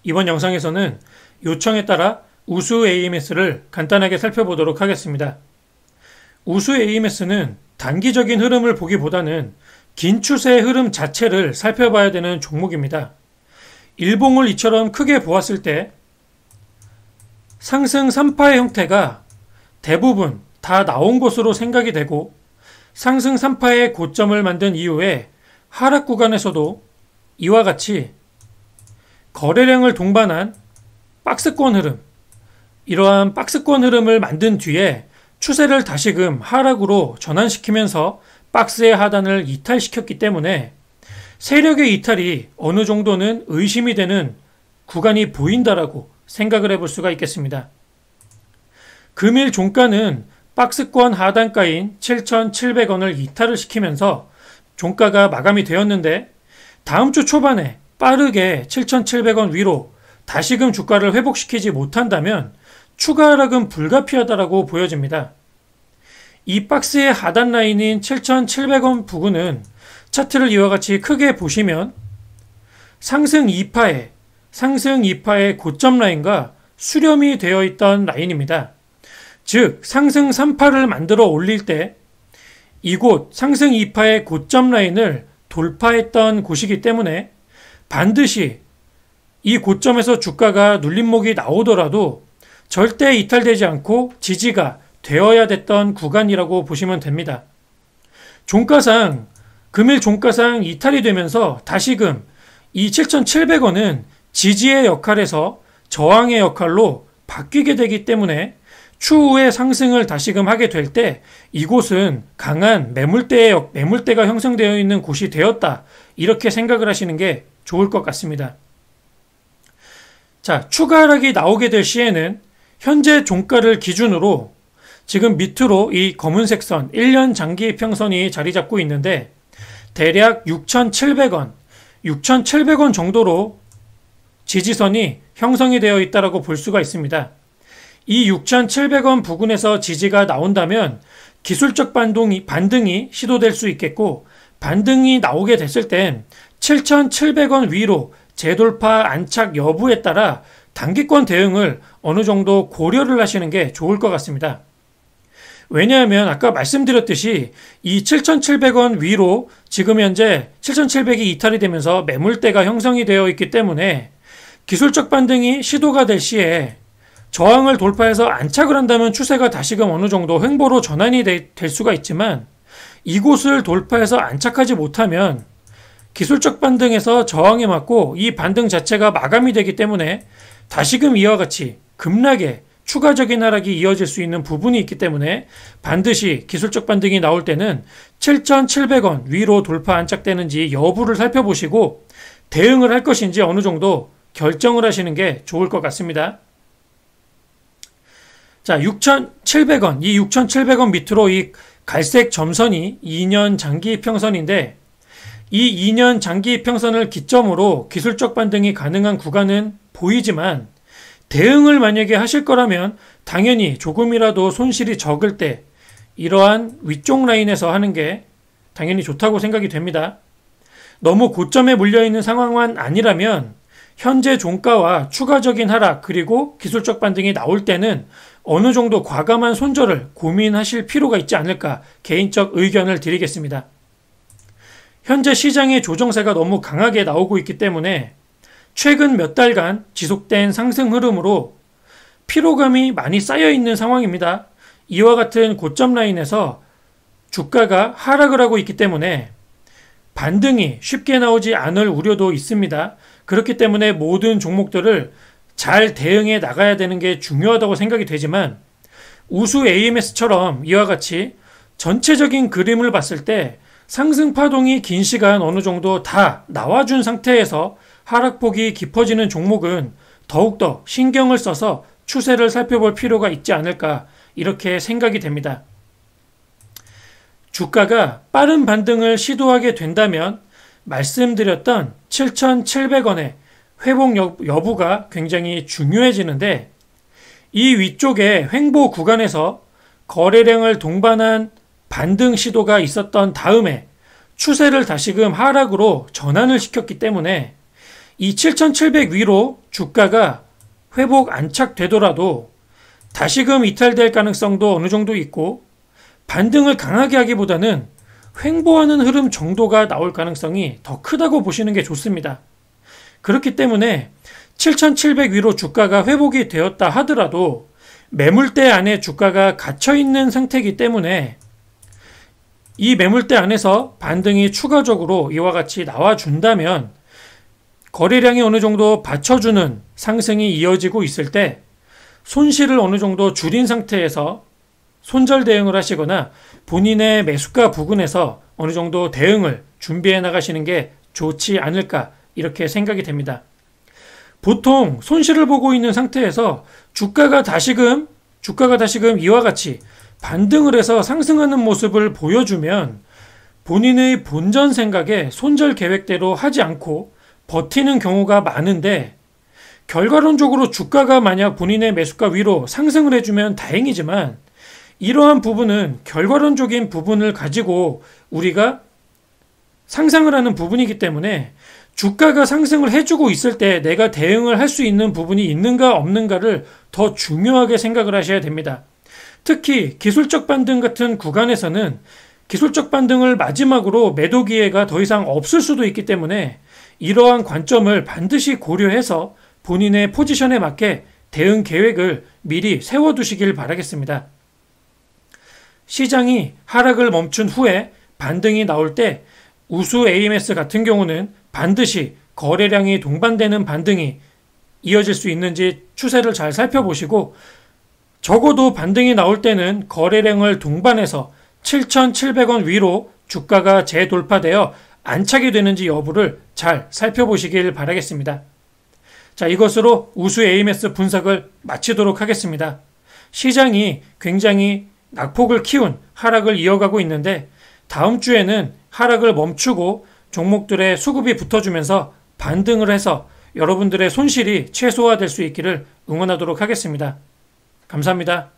이번 영상에서는 요청에 따라 우수 AMS를 간단하게 살펴보도록 하겠습니다. 우수 AMS는 단기적인 흐름을 보기보다는 긴 추세의 흐름 자체를 살펴봐야 되는 종목입니다. 일봉을 이처럼 크게 보았을 때 상승 3파의 형태가 대부분 다 나온 것으로 생각이 되고, 상승 3파의 고점을 만든 이후에 하락 구간에서도 이와 같이 거래량을 동반한 박스권 흐름, 이러한 박스권 흐름을 만든 뒤에 추세를 다시금 하락으로 전환시키면서 박스의 하단을 이탈시켰기 때문에 세력의 이탈이 어느 정도는 의심이 되는 구간이 보인다라고 생각을 해볼 수가 있겠습니다. 금일 종가는 박스권 하단가인 7,700원을 이탈을 시키면서 종가가 마감이 되었는데, 다음 주 초반에 빠르게 7,700원 위로 다시금 주가를 회복시키지 못한다면 추가 하락은 불가피하다라고 보여집니다. 이 박스의 하단 라인인 7,700원 부근은 차트를 이와 같이 크게 보시면 상승 2파의 고점 라인과 수렴이 되어 있던 라인입니다. 즉 상승 3파를 만들어 올릴 때 이곳 상승 2파의 고점 라인을 돌파했던 곳이기 때문에 반드시 이 고점에서 주가가 눌림목이 나오더라도 절대 이탈되지 않고 지지가 되어야 됐던 구간이라고 보시면 됩니다. 종가상, 금일 종가상 이탈이 되면서 다시금 이 7,700원은 지지의 역할에서 저항의 역할로 바뀌게 되기 때문에 추후에 상승을 다시금 하게 될 때 이곳은 강한 매물대가 형성되어 있는 곳이 되었다, 이렇게 생각을 하시는 게 좋을 것 같습니다. 자, 추가 하락이 나오게 될 시에는 현재 종가를 기준으로 지금 밑으로 이 검은색 선 1년 장기 평선이 자리 잡고 있는데 대략 6,700원 정도로 지지선이 형성이 되어 있다고 볼 수가 있습니다. 이 6,700원 부근에서 지지가 나온다면 기술적 반등이 시도될 수 있겠고, 반등이 나오게 됐을 땐 7,700원 위로 재돌파 안착 여부에 따라 단기권 대응을 어느 정도 고려를 하시는 게 좋을 것 같습니다. 왜냐하면 아까 말씀드렸듯이 이 7,700원 위로 지금 현재 7,700이 이탈이 되면서 매물대가 형성이 되어 있기 때문에 기술적 반등이 시도가 될 시에 저항을 돌파해서 안착을 한다면 추세가 다시금 어느 정도 횡보로 전환이 될 수가 있지만, 이곳을 돌파해서 안착하지 못하면 기술적 반등에서 저항에 맞고 이 반등 자체가 마감이 되기 때문에 다시금 이와 같이 급락의 추가적인 하락이 이어질 수 있는 부분이 있기 때문에 반드시 기술적 반등이 나올 때는 7,700원 위로 돌파 안착되는지 여부를 살펴보시고 대응을 할 것인지 어느 정도 결정을 하시는 게 좋을 것 같습니다. 자, 6,700원, 이 6,700원 밑으로 이 갈색 점선이 2년 장기 평선인데, 이 2년 장기 평선을 기점으로 기술적 반등이 가능한 구간은 보이지만, 대응을 만약에 하실 거라면 당연히 조금이라도 손실이 적을 때 이러한 위쪽 라인에서 하는 게 당연히 좋다고 생각이 됩니다. 너무 고점에 물려있는 상황만 아니라면 현재 종가와 추가적인 하락 그리고 기술적 반등이 나올 때는 어느 정도 과감한 손절을 고민하실 필요가 있지 않을까, 개인적 의견을 드리겠습니다. 현재 시장의 조정세가 너무 강하게 나오고 있기 때문에 최근 몇 달간 지속된 상승 흐름으로 피로감이 많이 쌓여있는 상황입니다. 이와 같은 고점 라인에서 주가가 하락을 하고 있기 때문에 반등이 쉽게 나오지 않을 우려도 있습니다. 그렇기 때문에 모든 종목들을 잘 대응해 나가야 되는 게 중요하다고 생각이 되지만, 우수 AMS처럼 이와 같이 전체적인 그림을 봤을 때 상승 파동이 긴 시간 어느 정도 다 나와준 상태에서 하락폭이 깊어지는 종목은 더욱더 신경을 써서 추세를 살펴볼 필요가 있지 않을까, 이렇게 생각이 됩니다. 주가가 빠른 반등을 시도하게 된다면 말씀드렸던 7,700원의 회복 여부가 굉장히 중요해지는데, 이 위쪽의 횡보 구간에서 거래량을 동반한 반등 시도가 있었던 다음에 추세를 다시금 하락으로 전환을 시켰기 때문에 이 7,700 위로 주가가 회복 안착되더라도 다시금 이탈될 가능성도 어느 정도 있고 반등을 강하게 하기보다는 횡보하는 흐름 정도가 나올 가능성이 더 크다고 보시는 게 좋습니다. 그렇기 때문에 7,700 위로 주가가 회복이 되었다 하더라도 매물대 안에 주가가 갇혀있는 상태이기 때문에 이 매물대 안에서 반등이 추가적으로 이와 같이 나와준다면 거래량이 어느 정도 받쳐주는 상승이 이어지고 있을 때 손실을 어느 정도 줄인 상태에서 손절 대응을 하시거나 본인의 매수가 부근에서 어느 정도 대응을 준비해 나가시는 게 좋지 않을까 이렇게 생각이 됩니다. 보통 손실을 보고 있는 상태에서 주가가 다시금 이와 같이 반등을 해서 상승하는 모습을 보여주면 본인의 본전 생각에 손절 계획대로 하지 않고 버티는 경우가 많은데 결과론적으로 주가가 만약 본인의 매수가 위로 상승을 해주면 다행이지만 이러한 부분은 결과론적인 부분을 가지고 우리가 상상을 하는 부분이기 때문에 주가가 상승을 해주고 있을 때 내가 대응을 할 수 있는 부분이 있는가 없는가를 더 중요하게 생각을 하셔야 됩니다. 특히 기술적 반등 같은 구간에서는 기술적 반등을 마지막으로 매도 기회가 더 이상 없을 수도 있기 때문에 이러한 관점을 반드시 고려해서 본인의 포지션에 맞게 대응 계획을 미리 세워두시길 바라겠습니다. 시장이 하락을 멈춘 후에 반등이 나올 때 우수 AMS 같은 경우는 반드시 거래량이 동반되는 반등이 이어질 수 있는지 추세를 잘 살펴보시고 적어도 반등이 나올 때는 거래량을 동반해서 7,700원 위로 주가가 재돌파되어 안착이 되는지 여부를 잘 살펴보시길 바라겠습니다. 자, 이것으로 우수 AMS 분석을 마치도록 하겠습니다. 시장이 굉장히 낙폭을 키운 하락을 이어가고 있는데 다음 주에는 하락을 멈추고 종목들의 수급이 붙어주면서 반등을 해서 여러분들의 손실이 최소화될 수 있기를 응원하도록 하겠습니다. 감사합니다.